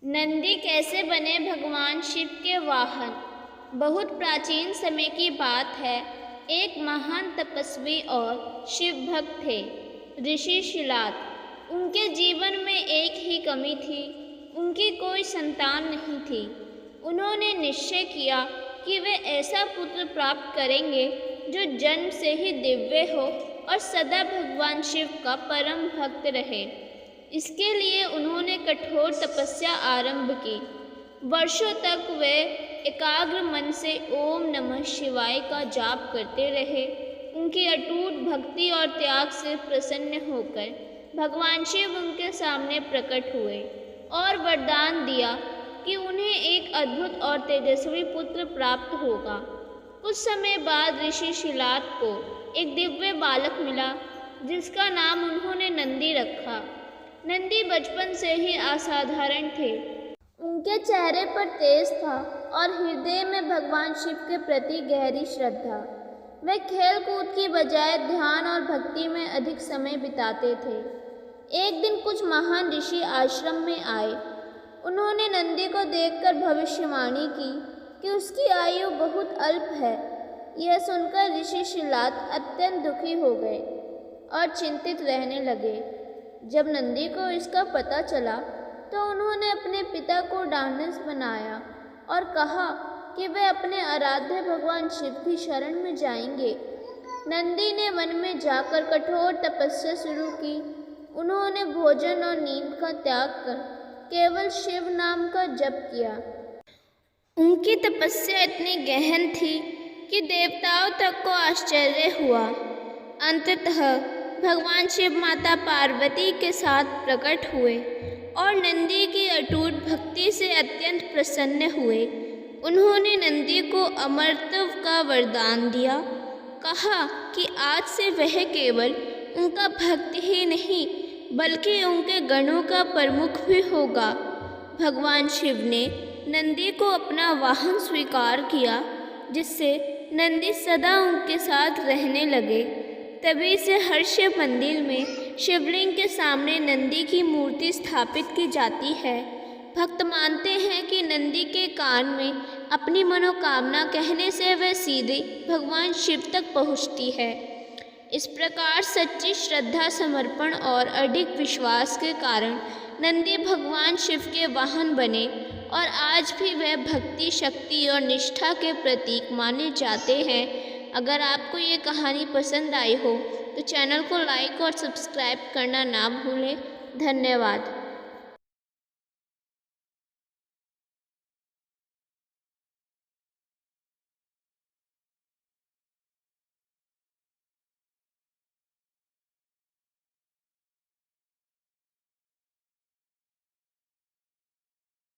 नंदी कैसे बने भगवान शिव के वाहन। बहुत प्राचीन समय की बात है। एक महान तपस्वी और शिव भक्त थे, ऋषि शिलात। उनके जीवन में एक ही कमी थी, उनकी कोई संतान नहीं थी। उन्होंने निश्चय किया कि वे ऐसा पुत्र प्राप्त करेंगे जो जन्म से ही दिव्य हो और सदा भगवान शिव का परम भक्त रहे। इसके लिए उन्होंने कठोर तपस्या आरंभ की। वर्षों तक वे एकाग्र मन से ओम नमः शिवाय का जाप करते रहे। उनकी अटूट भक्ति और त्याग से प्रसन्न होकर भगवान शिव उनके सामने प्रकट हुए और वरदान दिया कि उन्हें एक अद्भुत और तेजस्वी पुत्र प्राप्त होगा। कुछ समय बाद ऋषि शिलात को एक दिव्य बालक मिला, जिसका नाम उन्होंने नंदी रखा। नंदी बचपन से ही असाधारण थे। उनके चेहरे पर तेज था और हृदय में भगवान शिव के प्रति गहरी श्रद्धा। वे खेल कूद की बजाय ध्यान और भक्ति में अधिक समय बिताते थे। एक दिन कुछ महान ऋषि आश्रम में आए। उन्होंने नंदी को देखकर भविष्यवाणी की कि उसकी आयु बहुत अल्प है। यह सुनकर ऋषि शिलात अत्यंत दुखी हो गए और चिंतित रहने लगे। जब नंदी को इसका पता चला तो उन्होंने अपने पिता को ढांढस बनाया और कहा कि वे अपने आराध्य भगवान शिव की शरण में जाएंगे। नंदी ने वन में जाकर कठोर तपस्या शुरू की। उन्होंने भोजन और नींद का त्याग कर केवल शिव नाम का जप किया। उनकी तपस्या इतनी गहन थी कि देवताओं तक को आश्चर्य हुआ। अंततः भगवान शिव माता पार्वती के साथ प्रकट हुए और नंदी की अटूट भक्ति से अत्यंत प्रसन्न हुए। उन्होंने नंदी को अमरत्व का वरदान दिया। कहा कि आज से वह केवल उनका भक्त ही नहीं बल्कि उनके गणों का प्रमुख भी होगा। भगवान शिव ने नंदी को अपना वाहन स्वीकार किया, जिससे नंदी सदा उनके साथ रहने लगे। तभी से हर शिव मंदिर में शिवलिंग के सामने नंदी की मूर्ति स्थापित की जाती है। भक्त मानते हैं कि नंदी के कान में अपनी मनोकामना कहने से वह सीधे भगवान शिव तक पहुंचती है। इस प्रकार सच्ची श्रद्धा, समर्पण और अडिग विश्वास के कारण नंदी भगवान शिव के वाहन बने और आज भी वह भक्ति, शक्ति और निष्ठा के प्रतीक माने जाते हैं। अगर आपको ये कहानी पसंद आई हो तो चैनल को लाइक और सब्सक्राइब करना ना भूलें। धन्यवाद।